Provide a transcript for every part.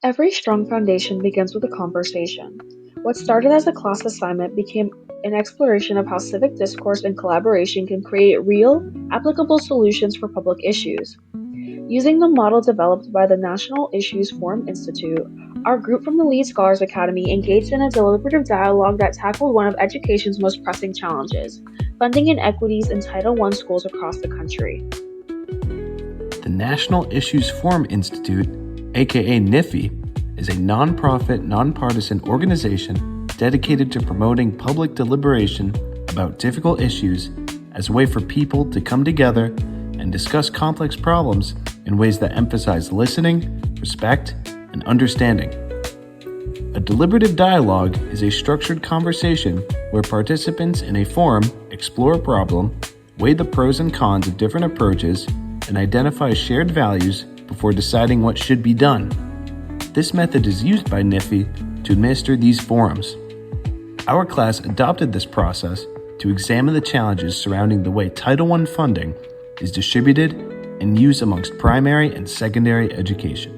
Every strong foundation begins with a conversation. What started as a class assignment became an exploration of how civic discourse and collaboration can create real, applicable solutions for public issues. Using the model developed by the National Issues Forum Institute, our group from the Lead Scholars Academy engaged in a deliberative dialogue that tackled one of education's most pressing challenges: funding inequities in Title I schools across the country. The National Issues Forum Institute, aka NIFI, is a nonprofit, nonpartisan organization dedicated to promoting public deliberation about difficult issues as a way for people to come together and discuss complex problems in ways that emphasize listening, respect, and understanding. A deliberative dialogue is a structured conversation where participants in a forum explore a problem, weigh the pros and cons of different approaches, and identify shared values before deciding what should be done. This method is used by NIFI to administer these forums. Our class adopted this process to examine the challenges surrounding the way Title I funding is distributed and used amongst primary and secondary education.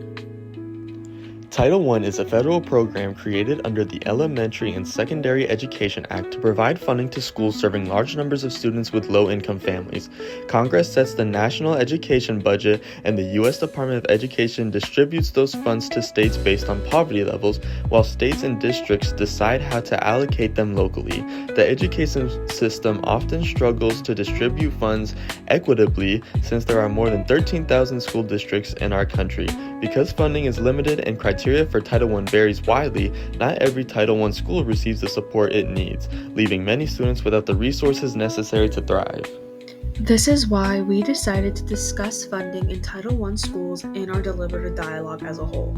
Title I is a federal program created under the Elementary and Secondary Education Act to provide funding to schools serving large numbers of students with low-income families. Congress sets the national education budget, and the U.S. Department of Education distributes those funds to states based on poverty levels, while states and districts decide how to allocate them locally. The education system often struggles to distribute funds equitably since there are more than 13,000 school districts in our country. Because funding is limited and criteria for Title I varies widely, not every Title I school receives the support it needs, leaving many students without the resources necessary to thrive. This is why we decided to discuss funding in Title I schools in our deliberative dialogue as a whole.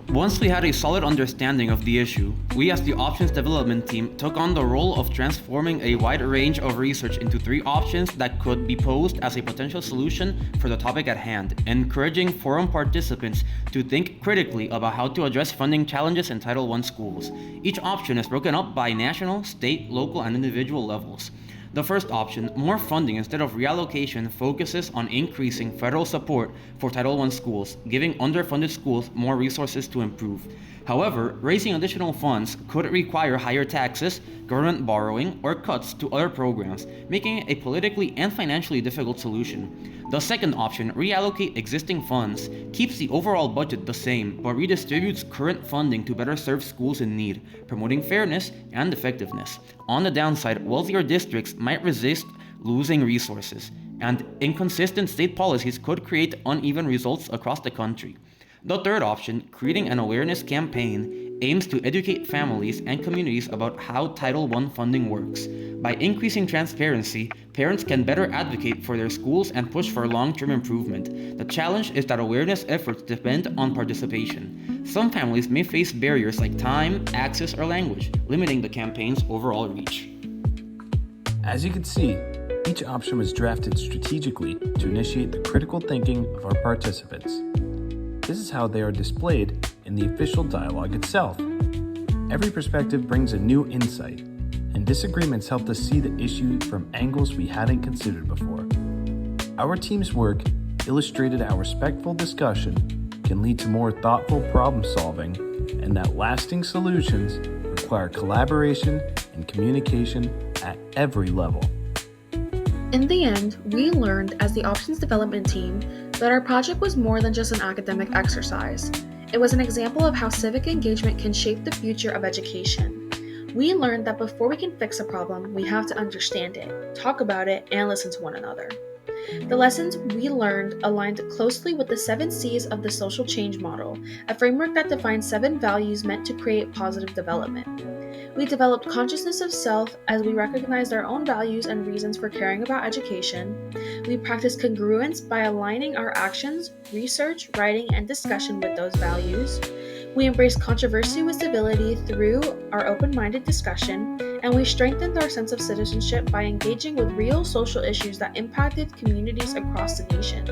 Once we had a solid understanding of the issue, we as the options development team took on the role of transforming a wide range of research into 3 options that could be posed as a potential solution for the topic at hand, encouraging forum participants to think critically about how to address funding challenges in Title I schools. Each option is broken up by national, state, local, and individual levels. The first option, more funding instead of reallocation, focuses on increasing federal support for Title I schools, giving underfunded schools more resources to improve. However, raising additional funds could require higher taxes, government borrowing, or cuts to other programs, making it a politically and financially difficult solution. The second option, reallocate existing funds, keeps the overall budget the same but redistributes current funding to better serve schools in need, promoting fairness and effectiveness. On the downside, wealthier districts might resist losing resources, and inconsistent state policies could create uneven results across the country. The third option, creating an awareness campaign, aims to educate families and communities about how Title I funding works. By increasing transparency, parents can better advocate for their schools and push for long-term improvement. The challenge is that awareness efforts depend on participation. Some families may face barriers like time, access, or language, limiting the campaign's overall reach. As you can see, each option was drafted strategically to initiate the critical thinking of our participants. This is how they are displayed in the official dialogue itself. Every perspective brings a new insight, and disagreements helped us see the issue from angles we hadn't considered before. Our team's work illustrated how respectful discussion can lead to more thoughtful problem solving, and that lasting solutions require collaboration and communication at every level. In the end, we learned as the options development team that our project was more than just an academic exercise. It was an example of how civic engagement can shape the future of education. We learned that before we can fix a problem, we have to understand it, talk about it, and listen to one another. The lessons we learned aligned closely with the 7 C's of the social change model, a framework that defines 7 values meant to create positive development. We developed consciousness of self as we recognized our own values and reasons for caring about education. We practiced congruence by aligning our actions, research, writing, and discussion with those values. We embraced controversy with civility through our open-minded discussion, and we strengthened our sense of citizenship by engaging with real social issues that impacted communities across the nation.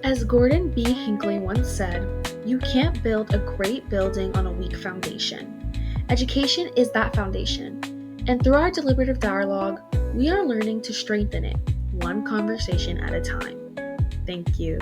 As Gordon B. Hinckley once said, "You can't build a great building on a weak foundation." Education is that foundation, and through our deliberative dialogue, we are learning to strengthen it, one conversation at a time. Thank you.